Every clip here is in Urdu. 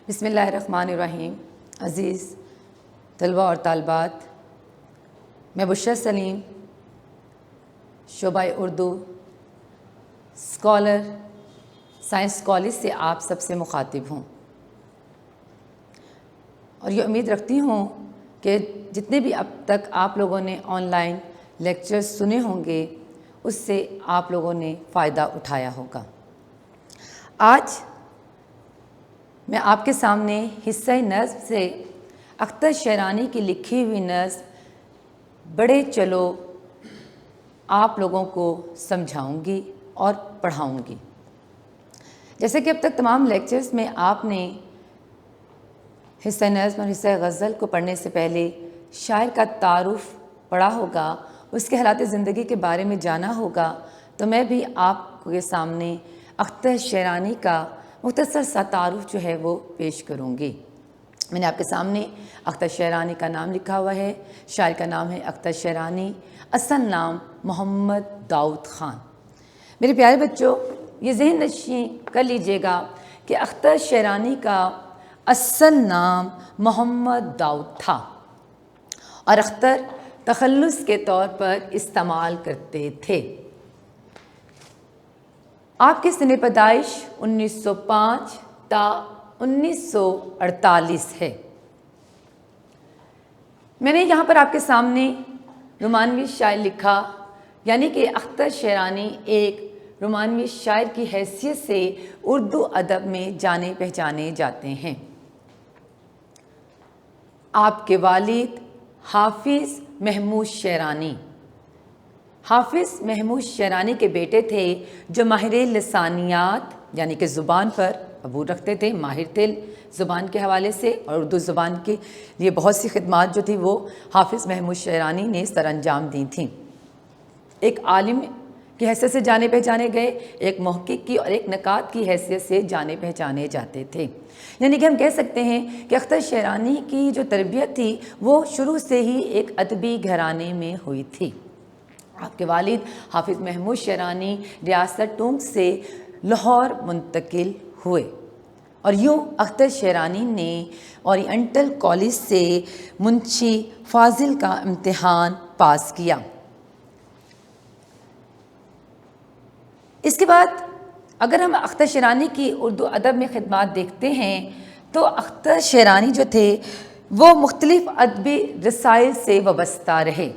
بسم اللہ الرحمن الرحیم۔ عزیز طلباء اور طالبات، میں بشرا سلیم، شعبہ اردو اسکالر سائنس کالج سے آپ سب سے مخاطب ہوں، اور یہ امید رکھتی ہوں کہ جتنے بھی اب تک آپ لوگوں نے آن لائن لیکچرز سنے ہوں گے اس سے آپ لوگوں نے فائدہ اٹھایا ہوگا۔ آج میں آپ کے سامنے حصہ نظم سے اختر شیرانی کی لکھی ہوئی نظم بڑے چلو آپ لوگوں کو سمجھاؤں گی اور پڑھاؤں گی۔ جیسے کہ اب تک تمام لیکچرز میں آپ نے حصہ نظم اور حصہ غزل کو پڑھنے سے پہلے شاعر کا تعارف پڑھا ہوگا، اس کے حالات زندگی کے بارے میں جانا ہوگا، تو میں بھی آپ کے سامنے اختر شیرانی کا مختصر سا تعارف جو ہے وہ پیش کروں گی۔ میں نے آپ کے سامنے اختر شیرانی کا نام لکھا ہوا ہے۔ شاعر کا نام ہے اختر شیرانی، اصل نام محمد داؤد خان۔ میرے پیارے بچوں، یہ ذہن نشین کر لیجئے گا کہ اختر شیرانی کا اصل نام محمد داؤد تھا، اور اختر تخلص کے طور پر استعمال کرتے تھے۔ آپ کی سن پیدائش 1905 تا 1948 ہے۔ میں نے یہاں پر آپ کے سامنے رومانوی شاعر لکھا، یعنی کہ اختر شیرانی ایک رومانوی شاعر کی حیثیت سے اردو ادب میں جانے پہچانے جاتے ہیں۔ آپ کے والد حافظ محمود شیرانی شیرانی کے بیٹے تھے، جو ماہر لسانیات یعنی کہ زبان پر عبور رکھتے تھے، ماہر تھے زبان کے حوالے سے، اور اردو زبان کے لیے بہت سی خدمات جو تھی وہ حافظ محمود شیرانی نے سر انجام دی تھیں۔ ایک عالم کی حیثیت سے جانے پہچانے گئے، ایک محقق کی اور ایک نقاد کی حیثیت سے جانے پہچانے جاتے تھے۔ یعنی کہ ہم کہہ سکتے ہیں کہ اختر شیرانی کی جو تربیت تھی وہ شروع سے ہی ایک ادبی گھرانے میں ہوئی تھی۔ آپ کے والد حافظ محمود شیرانی ریاست ٹونک سے لاہور منتقل ہوئے، اور یوں اختر شیرانی نے اورینٹل کالج سے منشی فاضل کا امتحان پاس کیا۔ اس کے بعد اگر ہم اختر شیرانی کی اردو ادب میں خدمات دیکھتے ہیں تو اختر شیرانی جو تھے وہ مختلف ادبی رسائل سے وابستہ رہے۔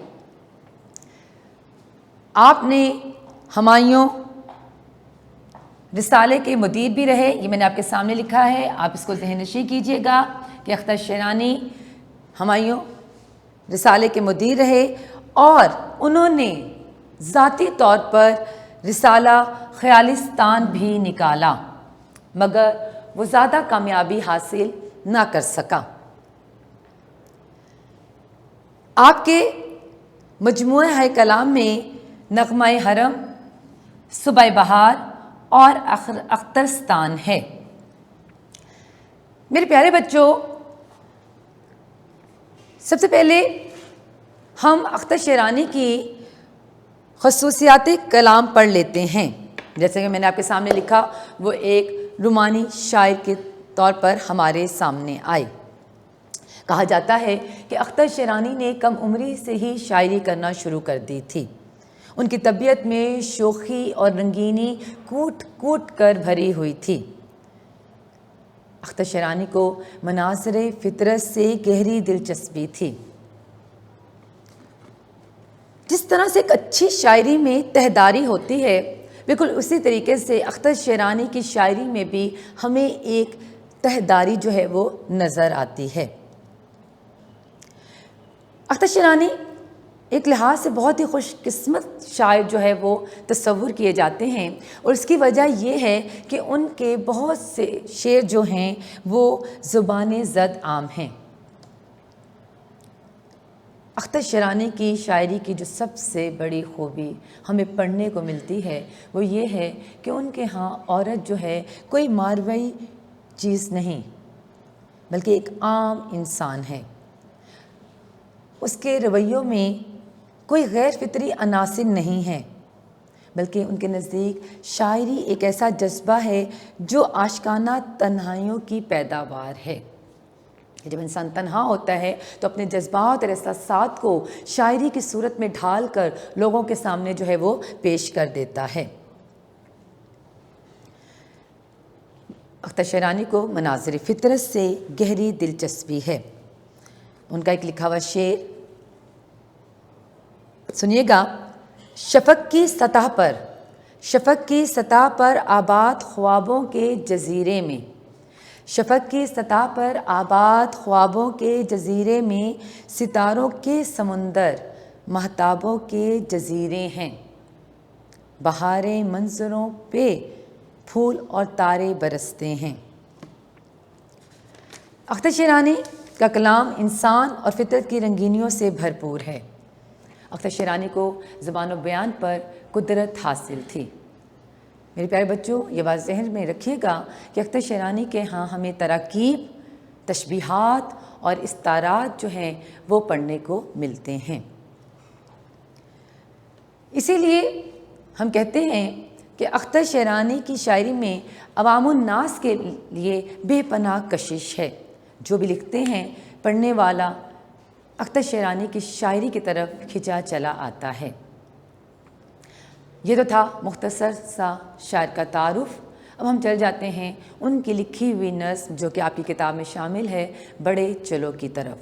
آپ نے ہمایوں رسالے کے مدیر بھی رہے، یہ میں نے آپ کے سامنے لکھا ہے، آپ اس کو ذہن نشین کیجئے گا کہ اختر شیرانی ہمایوں رسالے کے مدیر رہے، اور انہوں نے ذاتی طور پر رسالہ خیالستان بھی نکالا، مگر وہ زیادہ کامیابی حاصل نہ کر سکا۔ آپ کے مجموعہ ہے کلام میں نغمہ حرم، صبح بہار اور اخترستان ہے۔ میرے پیارے بچوں، سب سے پہلے ہم اختر شیرانی کی خصوصیات کلام پڑھ لیتے ہیں۔ جیسے کہ میں نے آپ کے سامنے لکھا، وہ ایک رومانی شاعر کے طور پر ہمارے سامنے آئے۔ کہا جاتا ہے کہ اختر شیرانی نے کم عمری سے ہی شاعری کرنا شروع کر دی تھی۔ ان کی طبیعت میں شوخی اور رنگینی کوٹ کوٹ کر بھری ہوئی تھی۔ اختر شیرانی کو مناظر فطرت سے گہری دلچسپی تھی۔ جس طرح سے ایک اچھی شاعری میں تہداری ہوتی ہے، بالکل اسی طریقے سے اختر شیرانی کی شاعری میں بھی ہمیں ایک تہداری جو ہے وہ نظر آتی ہے۔ اختر شیرانی ایک لحاظ سے بہت ہی خوش قسمت شاعر جو ہے وہ تصور کیے جاتے ہیں، اور اس کی وجہ یہ ہے کہ ان کے بہت سے شعر جو ہیں وہ زبان زد عام ہیں۔ اختر شیرانی کی شاعری کی جو سب سے بڑی خوبی ہمیں پڑھنے کو ملتی ہے وہ یہ ہے کہ ان کے ہاں عورت جو ہے کوئی ماروئی چیز نہیں، بلکہ ایک عام انسان ہے۔ اس کے رویوں میں کوئی غیر فطری عناصر نہیں ہیں، بلکہ ان کے نزدیک شاعری ایک ایسا جذبہ ہے جو عاشقانہ تنہائیوں کی پیداوار ہے۔ جب انسان تنہا ہوتا ہے تو اپنے جذبات اور احساسات کو شاعری کی صورت میں ڈھال کر لوگوں کے سامنے جو ہے وہ پیش کر دیتا ہے۔ اختر شیرانی کو مناظر فطرت سے گہری دلچسپی ہے۔ ان کا ایک لکھا ہوا شعر سنیے گا۔ شفق کی سطح پر آباد خوابوں کے جزیرے میں، شفق کی سطح پر آباد خوابوں کے جزیرے میں ستاروں کے سمندر مہتابوں کے جزیرے ہیں، بہاریں منظروں پہ پھول اور تارے برستے ہیں۔ اختر شیرانی کا کلام انسان اور فطرت کی رنگینیوں سے بھرپور ہے۔ اختر شیرانی کو زبان و بیان پر قدرت حاصل تھی۔ میرے پیارے بچوں، یہ بات ذہن میں رکھیے گا کہ اختر شیرانی کے ہاں ہمیں تراکیب، تشبیہات اور استعارات جو ہیں وہ پڑھنے کو ملتے ہیں۔ اسی لیے ہم کہتے ہیں کہ اختر شیرانی کی شاعری میں عوام الناس کے لیے بے پناہ کشش ہے۔ جو بھی لکھتے ہیں پڑھنے والا اختر شیرانی کی شاعری کی طرف کھنچا چلا آتا ہے۔ یہ تو تھا مختصر سا شاعر کا تعارف۔ اب ہم چل جاتے ہیں ان کی لکھی ہوئی نظم جو کہ آپ کی کتاب میں شامل ہے، بڑے چلو کی طرف۔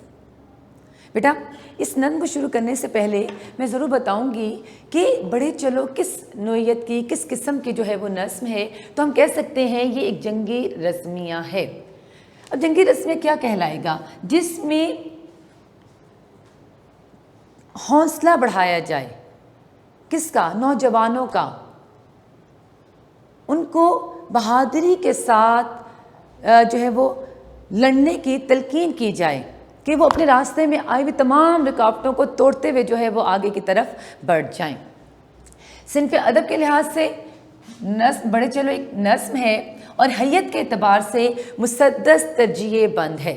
بیٹا، اس نظم کو شروع کرنے سے پہلے میں ضرور بتاؤں گی کہ بڑے چلو کس نوعیت کی، کس قسم کی جو ہے وہ نظم ہے۔ تو ہم کہہ سکتے ہیں یہ ایک جنگی رزمیہ ہے۔ اب جنگی رزمیہ کیا کہلائے گا؟ جس میں حوصلہ بڑھایا جائے، کس کا؟ نوجوانوں کا۔ ان کو بہادری کے ساتھ جو ہے وہ لڑنے کی تلقین کی جائے کہ وہ اپنے راستے میں آئی ہوئی تمام رکاوٹوں کو توڑتے ہوئے جو ہے وہ آگے کی طرف بڑھ جائیں۔ صنف ادب کے لحاظ سے نظم بڑے چلو ایک نظم ہے اور حیت کے اعتبار سے مسدس ترجیح بند ہے۔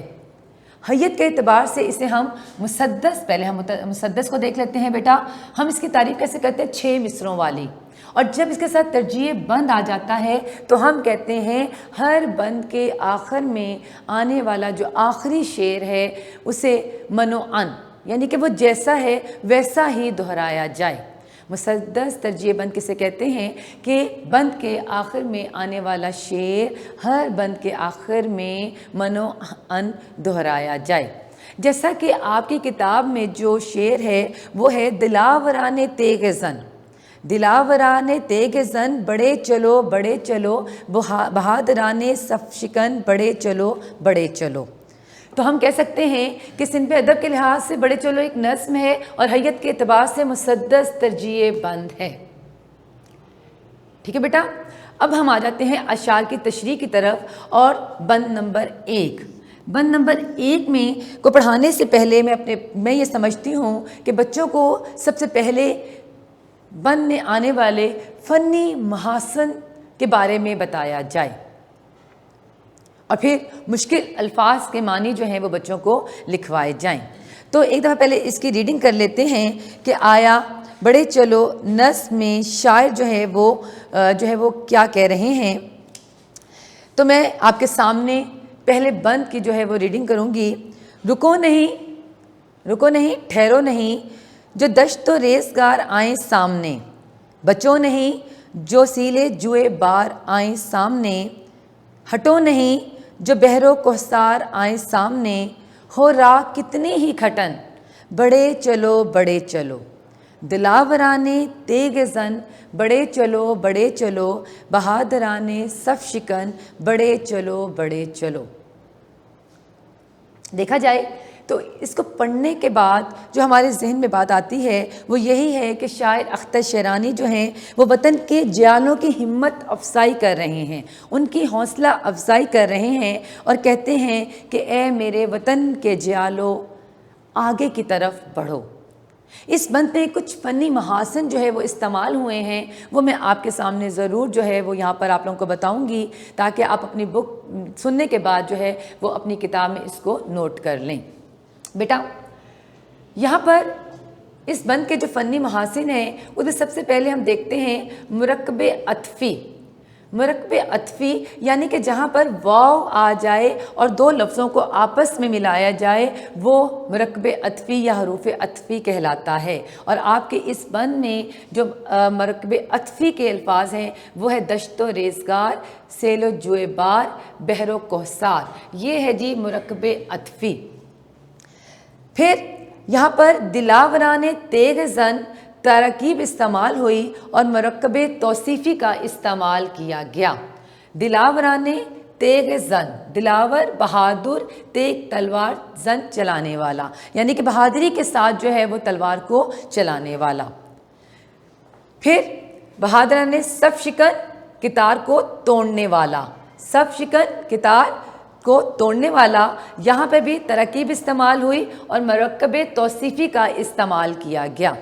حیت کے اعتبار سے اسے ہم مسدس، پہلے ہم مسدس کو دیکھ لیتے ہیں بیٹا۔ ہم اس کی تعریف کیسے کرتے ہیں؟ 6 مصروں والی۔ اور جب اس کے ساتھ ترجیح بند آ جاتا ہے تو ہم کہتے ہیں ہر بند کے آخر میں آنے والا جو آخری شعر ہے اسے منوعن، یعنی کہ وہ جیسا ہے ویسا ہی دہرایا جائے۔ مسدس ترجیح بند کسے کہتے ہیں؟ کہ بند کے آخر میں آنے والا شعر ہر بند کے آخر میں منوعن دہرایا جائے۔ جیسا کہ آپ کی کتاب میں جو شعر ہے وہ ہے دلاوران تیغ زن، دلاوران تیغ زن بڑے چلو بڑے چلو، بہادران صف شکن بڑے چلو بڑے چلو۔ تو ہم کہہ سکتے ہیں کہ صنف ادب کے لحاظ سے بڑے چلو ایک نظم ہے اور حیت کے اعتبار سے مسدس ترجیح بند ہے۔ ٹھیک ہے بیٹا، اب ہم آ جاتے ہیں اشعار کی تشریح کی طرف اور بند نمبر 1۔ بند نمبر 1 میں کو پڑھانے سے پہلے میں یہ سمجھتی ہوں کہ بچوں کو سب سے پہلے بند میں آنے والے فنی محاسن کے بارے میں بتایا جائے اور پھر مشکل الفاظ کے معنی جو ہیں وہ بچوں کو لکھوائے جائیں۔ تو ایک دفعہ پہلے اس کی ریڈنگ کر لیتے ہیں کہ آیا بڑے چلو نظم میں شاعر جو ہے وہ کیا کہہ رہے ہیں۔ تو میں آپ کے سامنے پہلے بند کی جو ہے وہ ریڈنگ کروں گی۔ رکو نہیں ٹھہرو نہیں جو دشت و ریزگار آئیں سامنے، بچو نہیں جو سیلے جوئے بار آئیں سامنے، ہٹو نہیں جو بحر و کوثار آئیں سامنے، ہو راہ کتنی ہی کھٹن بڑے چلو، دلاورانے تیغ زن بڑے چلو، بہادرانے صف شکن بڑے چلو۔ دیکھا جائے تو اس کو پڑھنے کے بعد جو ہمارے ذہن میں بات آتی ہے وہ یہی ہے کہ شاعر اختر شیرانی جو ہیں وہ وطن کے جیالوں کی ہمت افزائی کر رہے ہیں، ان کی حوصلہ افزائی کر رہے ہیں اور کہتے ہیں کہ اے میرے وطن کے جیالوں آگے کی طرف بڑھو۔ اس بند میں کچھ فنی محاسن جو ہے وہ استعمال ہوئے ہیں، وہ میں آپ کے سامنے ضرور جو ہے وہ یہاں پر آپ لوگوں کو بتاؤں گی تاکہ آپ اپنی بک سننے کے بعد جو ہے وہ اپنی کتاب میں اس کو نوٹ کر لیں۔ بیٹا یہاں پر اس بند کے جو فنی محاسن ہیں اس میں سب سے پہلے ہم دیکھتے ہیں مرکب عطفی. مرکب عطفی یعنی کہ جہاں پر واو آ جائے اور دو لفظوں کو آپس میں ملایا جائے وہ مرکب عطفی یا حروف عطفی کہلاتا ہے. اور آپ کے اس بند میں جو مرکب عطفی کے الفاظ ہیں وہ ہے دشت و ریزگار، سیل و جوئے بار، بحر و کوثار. یہ ہے جی مرکب عطفی. پھر یہاں پر دلاوران تیغ زن ترکیب استعمال ہوئی اور مرکب توصیفی کا استعمال کیا گیا. دلاوران تیغ زن، دلاور بہادر، تیغ تلوار، زن چلانے والا، یعنی کہ بہادری کے ساتھ جو ہے وہ تلوار کو چلانے والا. پھر بہادران صف شکن، کتار کو توڑنے والا. صف شکن کتار کو توڑنے والا، یہاں پہ بھی ترکیب استعمال ہوئی اور مرکب توصیفی کا استعمال کیا گیا.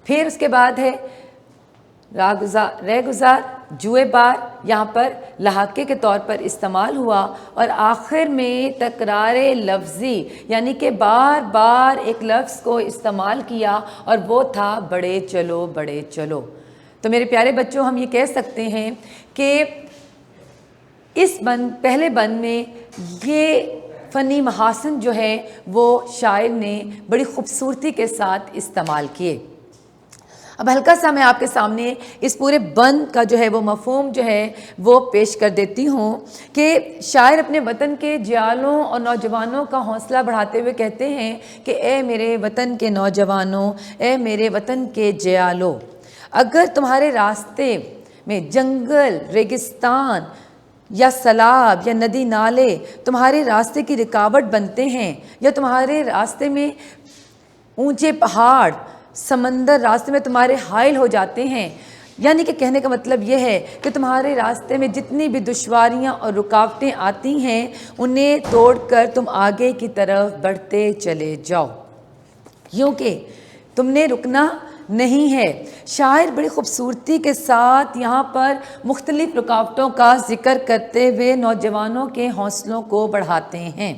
پھر اس کے بعد ہے رہ گزار، جوئے بار، یہاں پر لہاقے کے طور پر استعمال ہوا. اور آخر میں تکرار لفظی یعنی کہ بار بار ایک لفظ کو استعمال کیا اور وہ تھا بڑے چلو بڑے چلو. تو میرے پیارے بچوں ہم یہ کہہ سکتے ہیں کہ اس پہلے بند میں یہ فنی محاسن جو ہے وہ شاعر نے بڑی خوبصورتی کے ساتھ استعمال کیے. اب ہلکا سا میں آپ کے سامنے اس پورے بند کا جو ہے وہ مفہوم جو ہے وہ پیش کر دیتی ہوں کہ شاعر اپنے وطن کے جیالوں اور نوجوانوں کا حوصلہ بڑھاتے ہوئے کہتے ہیں کہ اے میرے وطن کے نوجوانوں، اے میرے وطن کے جیالوں، اگر تمہارے راستے میں جنگل، ریگستان یا سیلاب یا ندی نالے تمہارے راستے کی رکاوٹ بنتے ہیں، یا تمہارے راستے میں اونچے پہاڑ، سمندر راستے میں تمہارے حائل ہو جاتے ہیں، یعنی کہ کہنے کا مطلب یہ ہے کہ تمہارے راستے میں جتنی بھی دشواریاں اور رکاوٹیں آتی ہیں انہیں توڑ کر تم آگے کی طرف بڑھتے چلے جاؤ، کیونکہ تم نے رکنا نہیں ہے. شاعر بڑی خوبصورتی کے ساتھ یہاں پر مختلف رکاوٹوں کا ذکر کرتے ہوئے نوجوانوں کے حوصلوں کو بڑھاتے ہیں.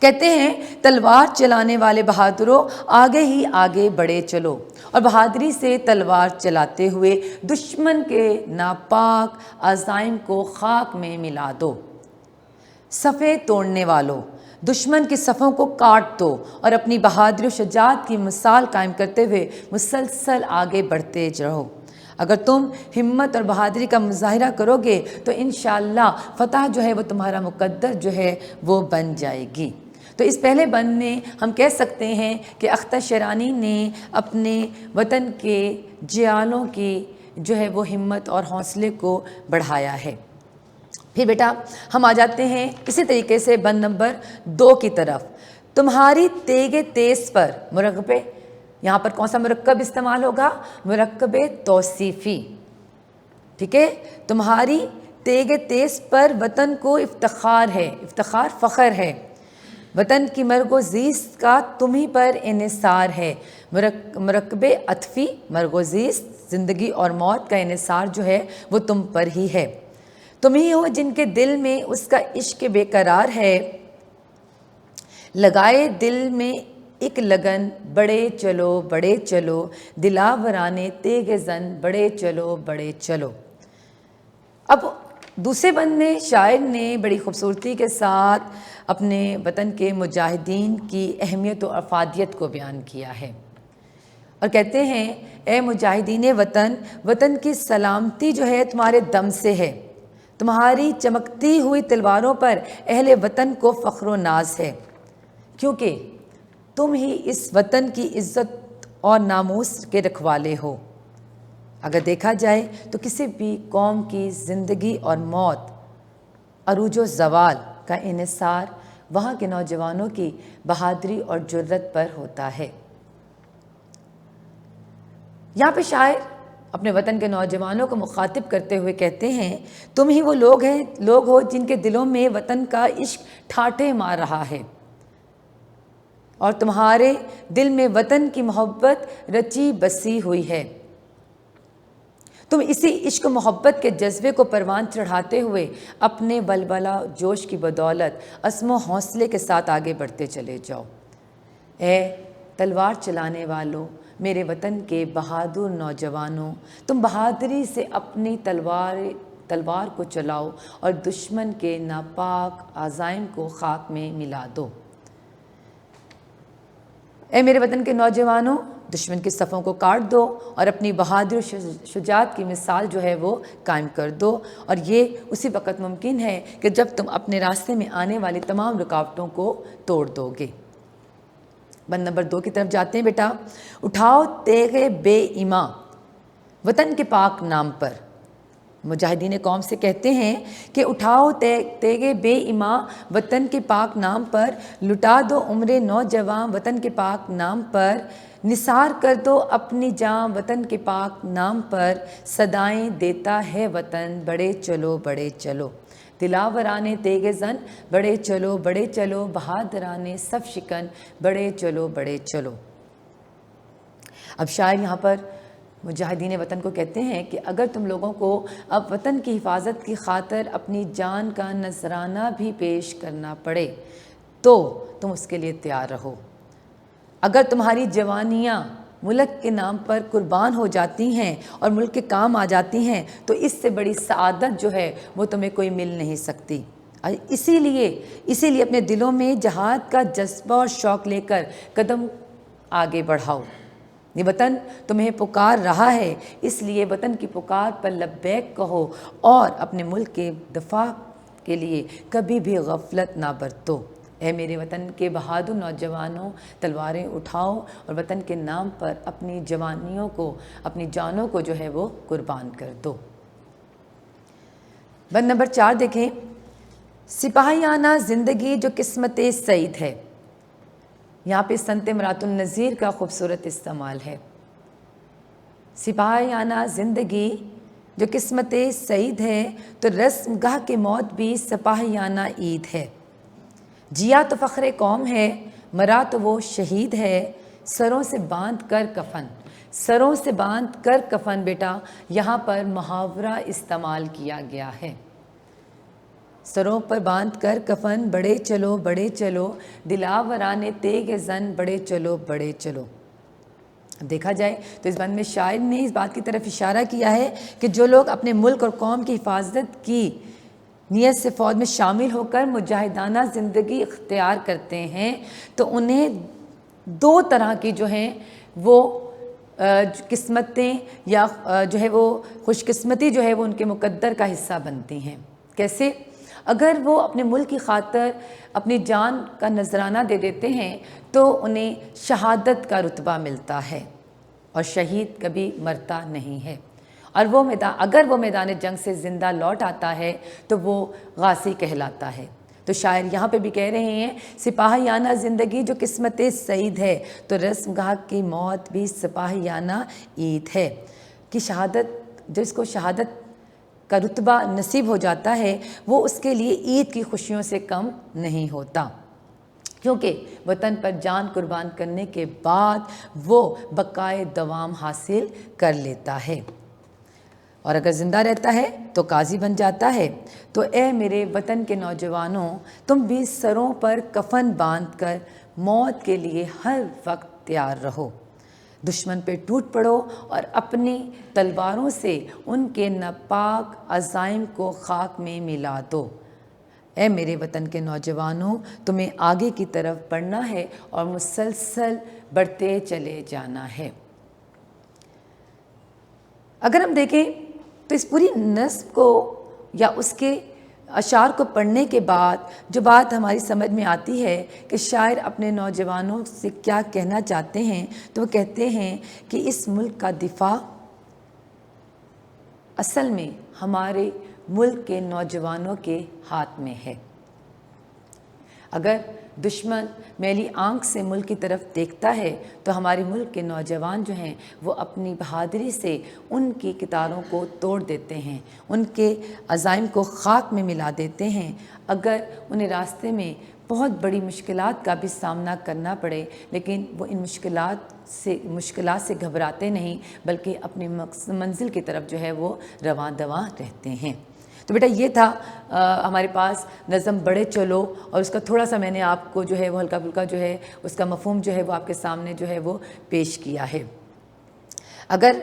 کہتے ہیں تلوار چلانے والے بہادروں آگے ہی آگے بڑھے چلو، اور بہادری سے تلوار چلاتے ہوئے دشمن کے ناپاک عزائم کو خاک میں ملا دو. صفیں توڑنے والوں، دشمن کی صفوں کو کاٹ دو اور اپنی بہادری و شجاعت کی مثال قائم کرتے ہوئے مسلسل آگے بڑھتے رہو. اگر تم ہمت اور بہادری کا مظاہرہ کرو گے تو انشاءاللہ فتح جو ہے وہ تمہارا مقدر جو ہے وہ بن جائے گی. تو اس پہلے بند میں ہم کہہ سکتے ہیں کہ اختر شیرانی نے اپنے وطن کے جیالوں کی جو ہے وہ ہمت اور حوصلے کو بڑھایا ہے. پھر بیٹا ہم آ جاتے ہیں اسی طریقے سے بند نمبر 2 کی طرف. تمہاری تیغ تیز پر، مرکب، یہاں پر کون سا مرکب استعمال ہوگا؟ مرکب توصیفی. ٹھیک ہے، تمہاری تیغ تیز پر وطن کو افتخار ہے، افتخار فخر ہے، وطن کی مرگ و زیست کا تمہیں پر انحصار ہے. مرکب عطفی، مرگ و زیست، زندگی اور موت کا انحصار جو ہے وہ تم پر ہی ہے. تم ہی ہو جن کے دل میں اس کا عشق بے قرار ہے، لگائے دل میں ایک لگن، بڑے چلو بڑے چلو، دلاورانے تیغ زن، بڑے چلو بڑے چلو. اب دوسرے بند میں شاعر نے بڑی خوبصورتی کے ساتھ اپنے وطن کے مجاہدین کی اہمیت و افادیت کو بیان کیا ہے اور کہتے ہیں اے مجاہدین وطن، وطن کی سلامتی جو ہے تمہارے دم سے ہے، تمہاری چمکتی ہوئی تلواروں پر اہل وطن کو فخر و ناز ہے، کیونکہ تم ہی اس وطن کی عزت اور ناموس کے رکھوالے ہو. اگر دیکھا جائے تو کسی بھی قوم کی زندگی اور موت، عروج و زوال کا انحصار وہاں کے نوجوانوں کی بہادری اور جرت پر ہوتا ہے. یہاں پہ شاعر اپنے وطن کے نوجوانوں کو مخاطب کرتے ہوئے کہتے ہیں تم ہی وہ لوگ ہو جن کے دلوں میں وطن کا عشق ٹھاٹھے مار رہا ہے، اور تمہارے دل میں وطن کی محبت رچی بسی ہوئی ہے. تم اسی عشق و محبت کے جذبے کو پروان چڑھاتے ہوئے اپنے ولولہ جوش کی بدولت عزم و حوصلے کے ساتھ آگے بڑھتے چلے جاؤ. اے تلوار چلانے والوں، میرے وطن کے بہادر نوجوانوں، تم بہادری سے اپنی تلوار کو چلاؤ اور دشمن کے ناپاک عزائم کو خاک میں ملا دو۔ اے میرے وطن کے نوجوانوں، دشمن کی صفوں کو کاٹ دو اور اپنی بہادر شجاعت کی مثال جو ہے وہ قائم کر دو، اور یہ اسی وقت ممکن ہے کہ جب تم اپنے راستے میں آنے والی تمام رکاوٹوں کو توڑ دو گے۔ بند نمبر 2 کی طرف جاتے ہیں بیٹا۔ اٹھاؤ تیغ بے ایماں وطن کے پاک نام پر۔ مجاہدین قوم سے کہتے ہیں کہ اٹھاؤ تیغ بے ایماں وطن کے پاک نام پر، لٹا دو عمر نوجوان وطن کے پاک نام پر، نثار کر دو اپنی جان وطن کے پاک نام پر، صدائیں دیتا ہے وطن بڑے چلو بڑے چلو، دلاورانے تیغ زن بڑے چلو، بہادرانے صف شکن بڑے چلو۔ اب شاعر یہاں پر مجاہدین وطن کو کہتے ہیں کہ اگر تم لوگوں کو اب وطن کی حفاظت کی خاطر اپنی جان کا نذرانہ بھی پیش کرنا پڑے تو تم اس کے لیے تیار رہو۔ اگر تمہاری جوانیاں ملک کے نام پر قربان ہو جاتی ہیں اور ملک کے کام آ جاتی ہیں تو اس سے بڑی سعادت جو ہے وہ تمہیں کوئی مل نہیں سکتی۔ اسی لیے اپنے دلوں میں جہاد کا جذبہ اور شوق لے کر قدم آگے بڑھاؤ۔ یہ وطن تمہیں پکار رہا ہے، اس لیے وطن کی پکار پر لبیک کہو اور اپنے ملک کے دفاع کے لیے کبھی بھی غفلت نہ برتو۔ اے میرے وطن کے بہادر نوجوانوں، تلواریں اٹھاؤ اور وطن کے نام پر اپنی جوانیوں کو، اپنی جانوں کو جو ہے وہ قربان کر دو۔ بند نمبر 4 دیکھیں۔ سپاہیانہ زندگی جو قسمت سعید ہے۔ یہاں پہ سنت امراۃ النذیر کا خوبصورت استعمال ہے۔ سپاہیانہ زندگی جو قسمت سعید ہے تو رسم گاہ کے موت بھی سپاہیانہ عید ہے۔ جیا تو فخر قوم ہے، مرا تو وہ شہید ہے، سروں سے باندھ کر کفن بیٹا یہاں پر محاورہ استعمال کیا گیا ہے۔ سروں پر باندھ کر کفن بڑے چلو، دلاورانے تیغ زن بڑے چلو۔ اب دیکھا جائے تو اس بند میں شاعر نے اس بات کی طرف اشارہ کیا ہے کہ جو لوگ اپنے ملک اور قوم کی حفاظت کی نیت سے فوج میں شامل ہو کر مجاہدانہ زندگی اختیار کرتے ہیں تو انہیں 2 طرح کی جو ہیں وہ قسمتیں یا جو ہے وہ خوش قسمتی جو ہے وہ ان کے مقدر کا حصہ بنتی ہیں۔ کیسے؟ اگر وہ اپنے ملک کی خاطر اپنی جان کا نذرانہ دے دیتے ہیں تو انہیں شہادت کا رتبہ ملتا ہے، اور شہید کبھی مرتا نہیں ہے، اور اگر وہ میدان جنگ سے زندہ لوٹ آتا ہے تو وہ غازی کہلاتا ہے۔ تو شاعر یہاں پہ بھی کہہ رہے ہیں سپاہیانہ زندگی جو قسمت سعید ہے تو رسم گاہ کی موت بھی سپاہیانہ عید ہے، کہ شہادت جس کو شہادت کا رتبہ نصیب ہو جاتا ہے وہ اس کے لیے عید کی خوشیوں سے کم نہیں ہوتا، کیونکہ وطن پر جان قربان کرنے کے بعد وہ بقائے دوام حاصل کر لیتا ہے، اور اگر زندہ رہتا ہے تو قاضی بن جاتا ہے۔ تو اے میرے وطن کے نوجوانوں، تم بھی سروں پر کفن باندھ کر موت کے لیے ہر وقت تیار رہو، دشمن پہ ٹوٹ پڑو اور اپنی تلواروں سے ان کے ناپاک عزائم کو خاک میں ملا دو۔ اے میرے وطن کے نوجوانوں، تمہیں آگے کی طرف بڑھنا ہے اور مسلسل بڑھتے چلے جانا ہے۔ اگر ہم دیکھیں تو اس پوری نظم کو یا اس کے اشعار کو پڑھنے کے بعد جو بات ہماری سمجھ میں آتی ہے کہ شاعر اپنے نوجوانوں سے کیا کہنا چاہتے ہیں، تو وہ کہتے ہیں کہ اس ملک کا دفاع اصل میں ہمارے ملک کے نوجوانوں کے ہاتھ میں ہے۔ اگر دشمن میلی آنکھ سے ملک کی طرف دیکھتا ہے تو ہمارے ملک کے نوجوان جو ہیں وہ اپنی بہادری سے ان کی کتاروں کو توڑ دیتے ہیں، ان کے عزائم کو خاک میں ملا دیتے ہیں۔ اگر انہیں راستے میں بہت بڑی مشکلات کا بھی سامنا کرنا پڑے لیکن وہ ان مشکلات سے گھبراتے نہیں، بلکہ اپنی منزل کی طرف جو ہے وہ رواں دواں رہتے ہیں۔ تو بیٹا یہ تھا ہمارے پاس نظم بڑھے چلو، اور اس کا تھوڑا سا میں نے آپ کو جو ہے وہ ہلکا پھلکا جو ہے اس کا مفہوم جو ہے وہ آپ کے سامنے جو ہے وہ پیش کیا ہے۔ اگر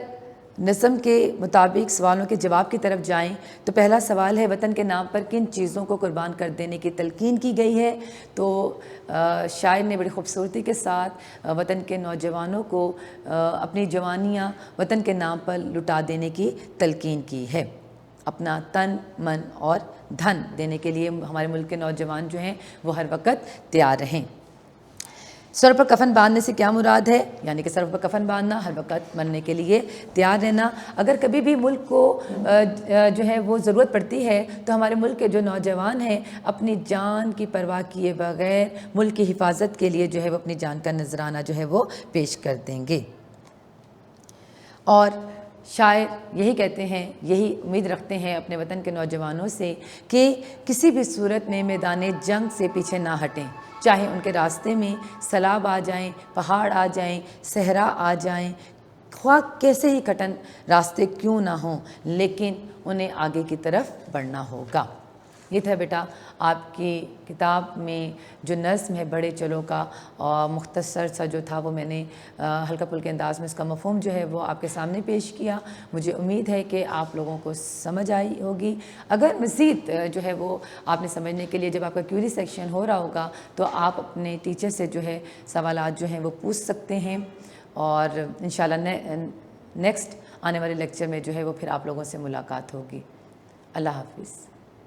نظم کے مطابق سوالوں کے جواب کی طرف جائیں تو پہلا سوال ہے وطن کے نام پر کن چیزوں کو قربان کر دینے کی تلقین کی گئی ہے؟ تو شاعر نے بڑی خوبصورتی کے ساتھ وطن کے نوجوانوں کو اپنی جوانیاں وطن کے نام پر لٹا دینے کی تلقین کی ہے۔ اپنا تن من اور دھن دینے کے لیے ہمارے ملک کے نوجوان جو ہیں وہ ہر وقت تیار رہیں۔ سر پر کفن باندھنے سے کیا مراد ہے؟ یعنی کہ سر پر کفن باندھنا، ہر وقت مرنے کے لیے تیار رہنا۔ اگر کبھی بھی ملک کو جو ہے وہ ضرورت پڑتی ہے تو ہمارے ملک کے جو نوجوان ہیں اپنی جان کی پرواہ کیے بغیر ملک کی حفاظت کے لیے جو ہے وہ اپنی جان کا نذرانہ جو ہے وہ پیش کر دیں گے۔ اور شاعر یہی کہتے ہیں، یہی امید رکھتے ہیں اپنے وطن کے نوجوانوں سے کہ کسی بھی صورت میں میدان جنگ سے پیچھے نہ ہٹیں، چاہے ان کے راستے میں سیلاب آ جائیں، پہاڑ آ جائیں، صحرا آ جائیں، خواہ کیسے ہی کٹن راستے کیوں نہ ہوں، لیکن انہیں آگے کی طرف بڑھنا ہوگا۔ یہ تھا بیٹا آپ کی کتاب میں جو نظم ہے بڑھے چلو کا، اور مختصر سا جو تھا وہ میں نے ہلکا پھلکے انداز میں اس کا مفہوم جو ہے وہ آپ کے سامنے پیش کیا۔ مجھے امید ہے کہ آپ لوگوں کو سمجھ آئی ہوگی۔ اگر مزید جو ہے وہ آپ نے سمجھنے کے لیے جب آپ کا کیوری سیکشن ہو رہا ہوگا تو آپ اپنے ٹیچر سے جو ہے سوالات جو ہیں وہ پوچھ سکتے ہیں، اور انشاءاللہ نیکسٹ آنے والے لیکچر میں جو ہے وہ پھر آپ لوگوں سے ملاقات ہوگی۔ اللہ حافظ۔